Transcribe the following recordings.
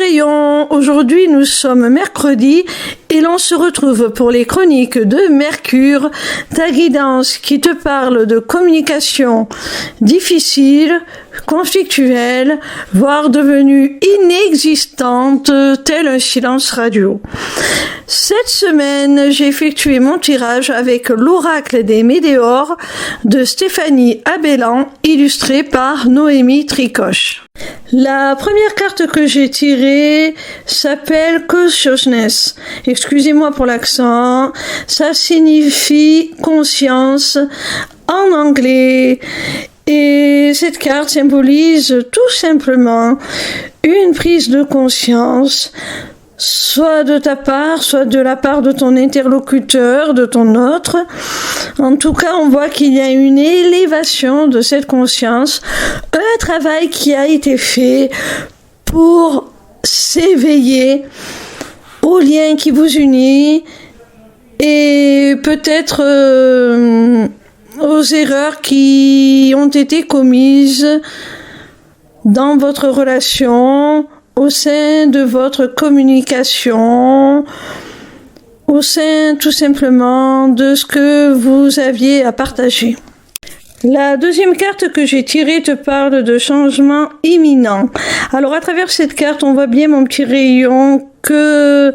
Rayon. Aujourd'hui, nous sommes mercredi et l'on se retrouve pour les chroniques de Mercure, ta guidance qui te parle de communication difficile, conflictuelle, voire devenue inexistante, tel un silence radio. Cette semaine, j'ai effectué mon tirage avec l'oracle des météores de Stéphanie Abellan, illustré par Noémie Tricoche. La première carte que j'ai tirée s'appelle Consciousness. Excusez-moi pour l'accent. Ça signifie conscience en anglais. Et cette carte symbolise tout simplement une prise de conscience, soit de ta part, soit de la part de ton interlocuteur, de ton autre. En tout cas, on voit qu'il y a une élévation de cette conscience, un travail qui a été fait pour s'éveiller au lien qui vous unit et peut-être aux erreurs qui ont été commises dans votre relation, au sein de votre communication, au sein tout simplement de ce que vous aviez à partager. La deuxième carte que j'ai tirée te parle de changement imminent. Alors à travers cette carte, on voit bien mon petit rayon que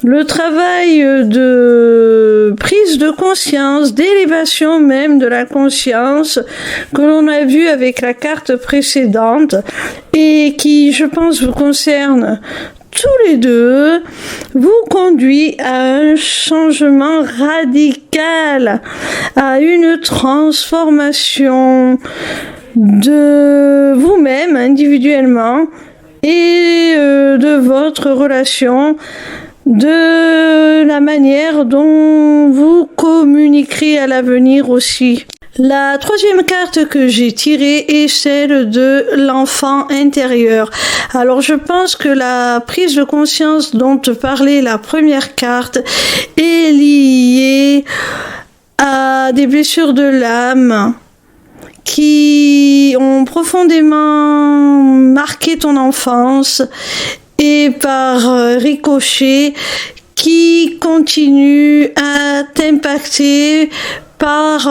le travail de prise de conscience, d'élévation même de la conscience que l'on a vu avec la carte précédente et qui, je pense, vous concerne tous les deux, vous conduit à un changement radical, à une transformation de vous-même individuellement et de votre relation, de la manière dont vous communiquerez à l'avenir aussi. La troisième carte que j'ai tirée est celle de l'enfant intérieur. Alors je pense que la prise de conscience dont te parlait la première carte est liée à des blessures de l'âme qui ont profondément marqué ton enfance et par ricochet qui continue à t'impacter par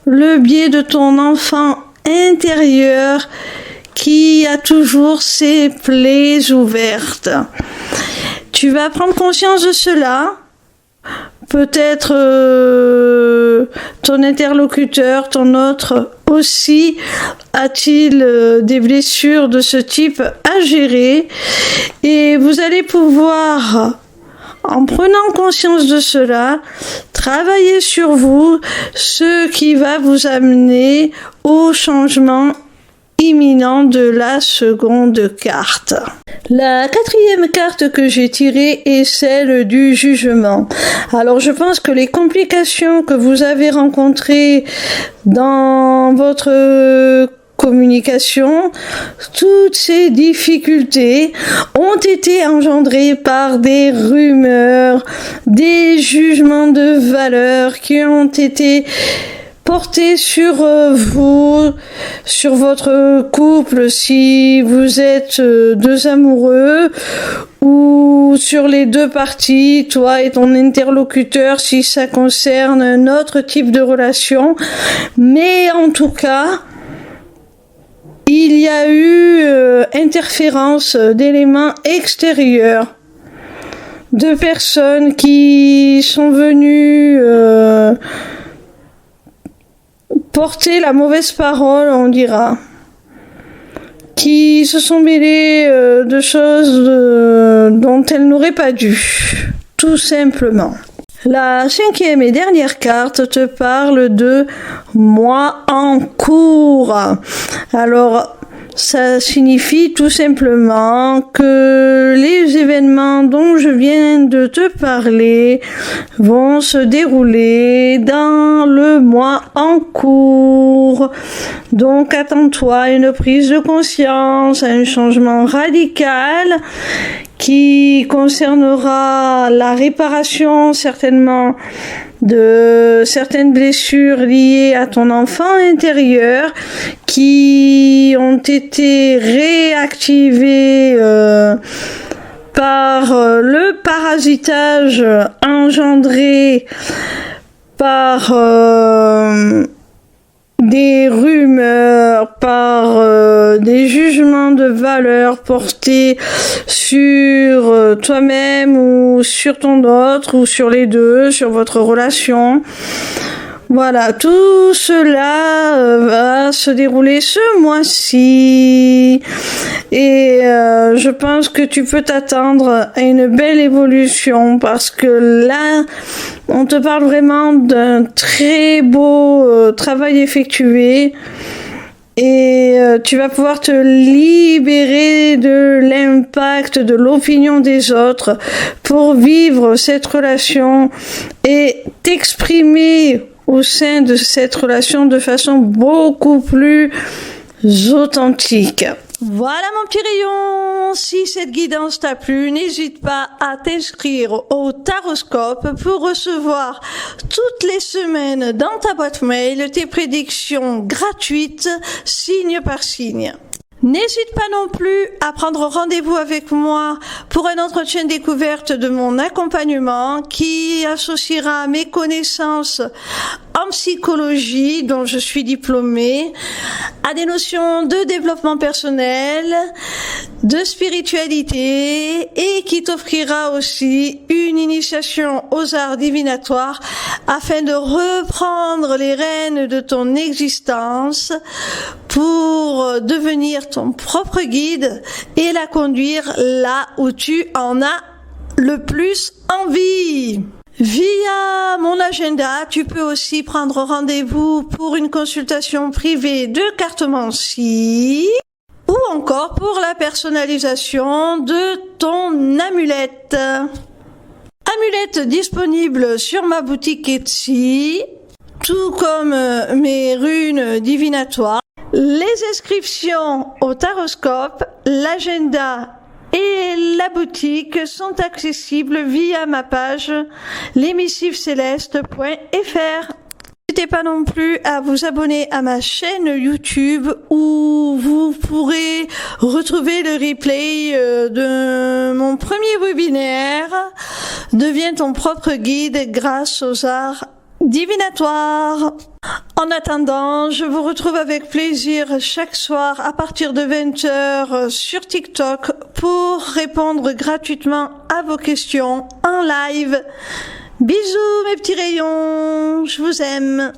le biais de ton enfant intérieur qui a toujours ses plaies ouvertes. Tu vas prendre conscience de cela. Peut-être ton interlocuteur, ton autre aussi, a-t-il des blessures de ce type à gérer, et vous allez pouvoir, en prenant conscience de cela, travailler sur vous, ce qui va vous amener au changement imminent de la seconde carte. La quatrième carte que j'ai tirée est celle du jugement. Alors je pense que les complications que vous avez rencontrées dans votre communication, toutes ces difficultés ont été engendrées par des rumeurs, des jugements de valeur qui ont été portés sur vous, sur votre couple si vous êtes deux amoureux, ou sur les deux parties, toi et ton interlocuteur si ça concerne un autre type de relation. Mais en tout cas, il y a eu interférence d'éléments extérieurs, de personnes qui sont venues porter la mauvaise parole, on dira, qui se sont mêlées de choses dont elles n'auraient pas dû, tout simplement. La cinquième et dernière carte te parle de moi en cours. Alors, ça signifie tout simplement que les événements dont je viens de te parler vont se dérouler dans le mois en cours. Donc, attends-toi à une prise de conscience, à un changement radical qui concernera la réparation certainement de certaines blessures liées à ton enfant intérieur qui ont été réactivées par le parasitage engendré par des rumeurs, par des jugements de valeur portés sur toi-même ou sur ton autre ou sur les deux, sur votre relation. Voilà, tout cela va se dérouler ce mois-ci et je pense que tu peux t'attendre à une belle évolution parce que là, on te parle vraiment d'un très beau travail effectué et tu vas pouvoir te libérer de l'impact de l'opinion des autres pour vivre cette relation et t'exprimer au sein de cette relation de façon beaucoup plus authentique. Voilà mon petit rayon, si cette guidance t'a plu, n'hésite pas à t'inscrire au Taroscope pour recevoir toutes les semaines dans ta boîte mail tes prédictions gratuites, signe par signe. N'hésite pas non plus à prendre rendez-vous avec moi pour un entretien découverte de mon accompagnement qui associera mes connaissances en psychologie, dont je suis diplômée, à des notions de développement personnel, de spiritualité et qui t'offrira aussi une initiation aux arts divinatoires afin de reprendre les rênes de ton existence pour devenir ton propre guide et la conduire là où tu en as le plus envie. Via mon agenda, tu peux aussi prendre rendez-vous pour une consultation privée de cartomancie ou encore pour la personnalisation de ton amulette. Amulette disponible sur ma boutique Etsy, tout comme mes runes divinatoires. Les inscriptions au Taroscope, l'agenda et la boutique sont accessibles via ma page lesmissivescélestes.fr. N'hésitez pas non plus à vous abonner à ma chaîne YouTube où vous pourrez retrouver le replay de mon premier webinaire « Deviens ton propre guide grâce aux arts divinatoires ». En attendant, je vous retrouve avec plaisir chaque soir à partir de 20h sur TikTok pour répondre gratuitement à vos questions en live. Bisous mes petits rayons, je vous aime.